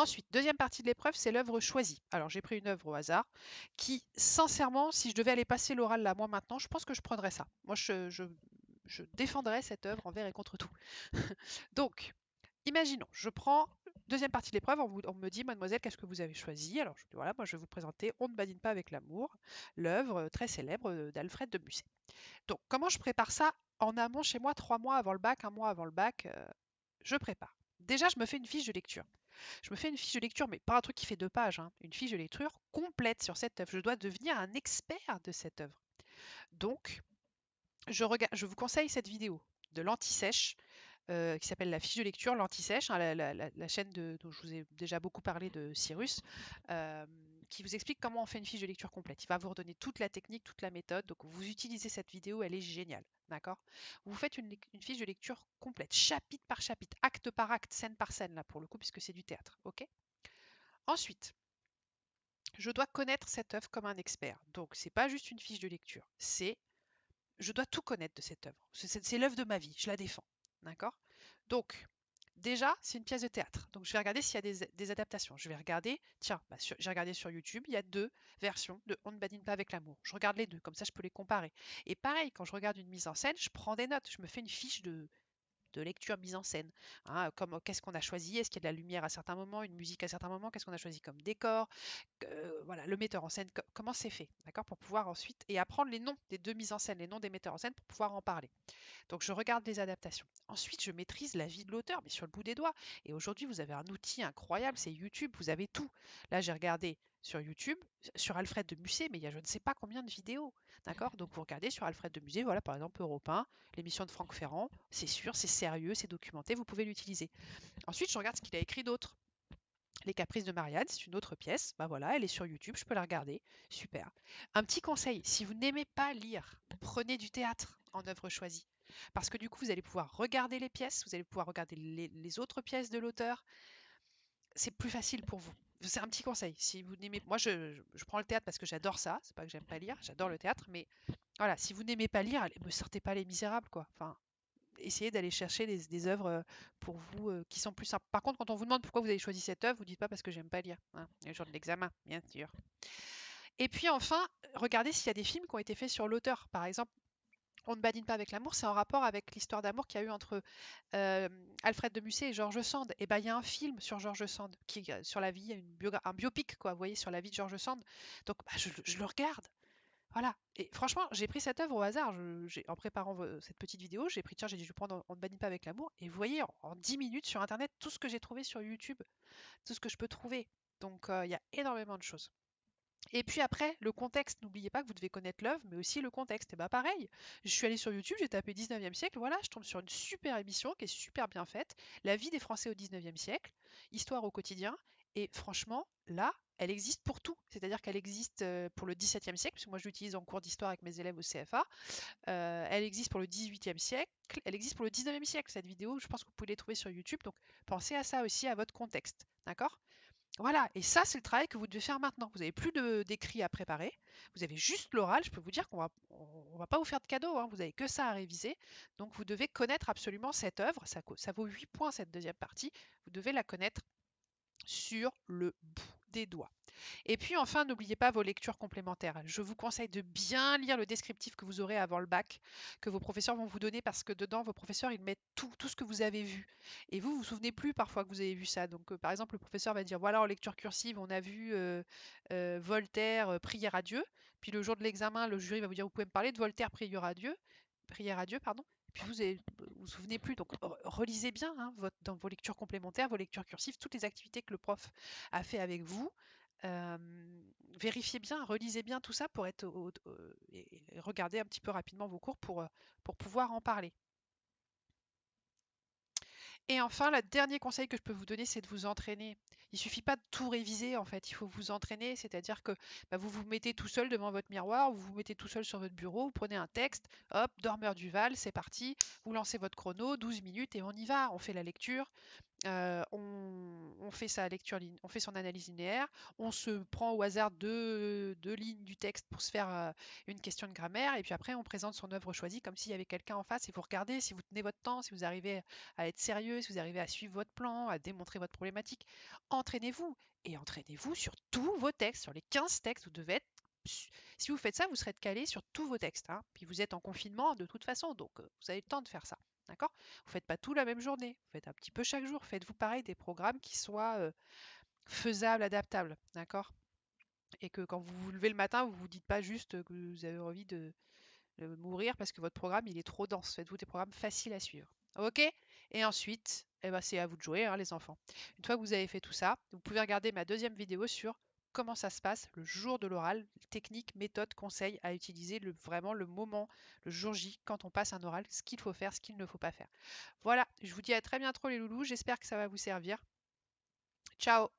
Ensuite, deuxième partie de l'épreuve, c'est l'œuvre choisie. Alors, j'ai pris une œuvre au hasard qui, sincèrement, si je devais aller passer l'oral là, moi maintenant, je pense que je prendrais ça. Moi, je défendrais cette œuvre envers et contre tout. Donc, imaginons, je prends deuxième partie de l'épreuve, on me dit, mademoiselle, qu'est-ce que vous avez choisi? Alors, je dis, voilà, moi, je vais vous présenter On ne badine pas avec l'amour, l'œuvre très célèbre d'Alfred de Musset. Donc, comment je prépare ça en amont chez moi, 3 mois avant le bac, un mois avant le bac, je prépare. Déjà, je me fais une fiche de lecture. Je me fais une fiche de lecture, mais pas un truc qui fait 2 pages, hein, une fiche de lecture complète sur cette œuvre. Je dois devenir un expert de cette œuvre. Donc, je vous conseille cette vidéo de l'Anti-Sèche, qui s'appelle La fiche de lecture, l'Anti-Sèche, hein, la chaîne dont je vous ai déjà beaucoup parlé de Cyrus, euh, qui vous explique comment on fait une fiche de lecture complète. Il va vous redonner toute la technique, toute la méthode. Donc, vous utilisez cette vidéo, elle est géniale. D'accord? Vous faites une fiche de lecture complète, chapitre par chapitre, acte par acte, scène par scène, là, pour le coup, puisque c'est du théâtre. Ok? Ensuite, je dois connaître cette œuvre comme un expert. Donc, c'est pas juste une fiche de lecture, c'est je dois tout connaître de cette œuvre. C'est l'œuvre de ma vie, je la défends. D'accord? Donc, déjà, c'est une pièce de théâtre. Donc, je vais regarder s'il y a des adaptations. Je vais regarder, tiens, j'ai regardé sur YouTube, il y a 2 versions de On ne badine pas avec l'amour. Je regarde les deux, comme ça je peux les comparer. Et pareil, quand je regarde une mise en scène, je prends des notes, je me fais une fiche de lecture mise en scène. Hein, comme qu'est-ce qu'on a choisi? Est-ce qu'il y a de la lumière à certains moments, une musique à certains moments? Qu'est-ce qu'on a choisi comme décor? Voilà, le metteur en scène, comment c'est fait, d'accord, pour pouvoir ensuite et apprendre les noms des 2 mises en scène, les noms des metteurs en scène pour pouvoir en parler. Donc je regarde les adaptations. Ensuite, je maîtrise la vie de l'auteur, mais sur le bout des doigts. Et aujourd'hui, vous avez un outil incroyable, c'est YouTube, vous avez tout. Là, j'ai regardé sur YouTube, sur Alfred de Musset, mais il y a je ne sais pas combien de vidéos. D'accord? Donc vous regardez sur Alfred de Musset, voilà, par exemple Europe 1, l'émission de Franck Ferrand, c'est sûr, c'est sérieux, c'est documenté, vous pouvez l'utiliser. Ensuite, je regarde ce qu'il a écrit d'autre. Les Caprices de Marianne, c'est une autre pièce. Bah voilà, elle est sur YouTube, je peux la regarder. Super. Un petit conseil, si vous n'aimez pas lire, prenez du théâtre en œuvre choisie. Parce que du coup, vous allez pouvoir regarder les pièces, vous allez pouvoir regarder les autres pièces de l'auteur. C'est plus facile pour vous. C'est un petit conseil. Si vous n'aimez, moi, je prends le théâtre parce que j'adore ça. C'est pas que j'aime pas lire, j'adore le théâtre. Mais voilà, si vous n'aimez pas lire, allez, me sortez pas Les Misérables, quoi. Enfin, essayez d'aller chercher des œuvres pour vous qui sont plus simples. Par contre, quand on vous demande pourquoi vous avez choisi cette œuvre, vous dites pas parce que j'aime pas lire. Hein, le jour de l'examen, bien sûr. Et puis enfin, regardez s'il y a des films qui ont été faits sur l'auteur. Par exemple, On ne badine pas avec l'amour, c'est en rapport avec l'histoire d'amour qu'il y a eu entre euh, Alfred de Musset et George Sand. Et ben il y a un film sur George Sand qui sur la vie, un biopic quoi, vous voyez, sur la vie de George Sand. Donc bah, je le regarde. Voilà. Et franchement, j'ai pris cette œuvre au hasard. En préparant cette petite vidéo, j'ai pris, tiens, j'ai dit, je vais prendre On ne bannit pas avec l'amour. Et vous voyez, en 10 minutes sur Internet, tout ce que j'ai trouvé sur YouTube, tout ce que je peux trouver. Donc, il y a énormément de choses. Et puis après, le contexte, n'oubliez pas que vous devez connaître l'œuvre, mais aussi le contexte. Et bah pareil, je suis allée sur YouTube, j'ai tapé 19e siècle, voilà, je tombe sur une super émission qui est super bien faite, La vie des Français au 19e siècle, histoire au quotidien, et franchement, là, elle existe pour tout. C'est-à-dire qu'elle existe pour le 17e siècle, parce que moi je l'utilise en cours d'histoire avec mes élèves au CFA, elle existe pour le 18e siècle, elle existe pour le 19e siècle, cette vidéo, je pense que vous pouvez les trouver sur YouTube, donc pensez à ça aussi, à votre contexte, d'accord? Voilà, et ça, c'est le travail que vous devez faire maintenant. Vous n'avez plus d'écrit à préparer, vous avez juste l'oral. Je peux vous dire qu'on va pas vous faire de cadeau, hein, vous n'avez que ça à réviser. Donc, vous devez connaître absolument cette œuvre. Ça vaut 8 points cette deuxième partie. Vous devez la connaître sur le bout des doigts. Et puis enfin, n'oubliez pas vos lectures complémentaires. Je vous conseille de bien lire le descriptif que vous aurez avant le bac, que vos professeurs vont vous donner parce que dedans, vos professeurs, ils mettent tout ce que vous avez vu. Et vous vous souvenez plus parfois que vous avez vu ça. Donc, par exemple, le professeur va dire, voilà, en lecture cursive, on a vu Voltaire, Prière à Dieu. Puis le jour de l'examen, le jury va vous dire, vous pouvez me parler de Voltaire, Prière à Dieu, pardon. Et puis vous souvenez plus. Donc, relisez bien hein, dans vos lectures complémentaires, vos lectures cursives, toutes les activités que le prof a fait avec vous. Euh, Vérifiez bien, relisez bien tout ça pour être et regardez un petit peu rapidement vos cours pour pouvoir en parler. Et enfin, le dernier conseil que je peux vous donner, c'est de vous entraîner. Il suffit pas de tout réviser, en fait. Il faut vous entraîner, c'est-à-dire que bah, vous vous mettez tout seul devant votre miroir, vous vous mettez tout seul sur votre bureau, vous prenez un texte, hop, Dormeur du Val, c'est parti, vous lancez votre chrono, 12 minutes et on y va. On fait la lecture. On fait sa lecture, on fait son analyse linéaire, on se prend au hasard deux lignes du texte pour se faire une question de grammaire, et puis après on présente son œuvre choisie comme s'il y avait quelqu'un en face, et vous regardez si vous tenez votre temps, si vous arrivez à être sérieux, si vous arrivez à suivre votre plan, à démontrer votre problématique. Entraînez-vous, et entraînez-vous sur tous vos textes, sur les 15 textes, vous devez être... Si vous faites ça, vous serez calé sur tous vos textes, hein. Puis vous êtes en confinement de toute façon, donc vous avez le temps de faire ça. D'accord? Vous faites pas tout la même journée, vous faites un petit peu chaque jour. Faites-vous pareil des programmes qui soient faisables, adaptables, d'accord? Et que quand vous vous levez le matin, vous vous dites pas juste que vous avez envie de mourir parce que votre programme il est trop dense. Faites-vous des programmes faciles à suivre. Ok? Et ensuite, eh ben, c'est à vous de jouer, hein, les enfants. Une fois que vous avez fait tout ça, vous pouvez regarder ma deuxième vidéo sur comment ça se passe le jour de l'oral, technique, méthode, conseils à utiliser vraiment le moment, le jour J, quand on passe un oral, ce qu'il faut faire, ce qu'il ne faut pas faire. Voilà, je vous dis à très bientôt les loulous, j'espère que ça va vous servir. Ciao!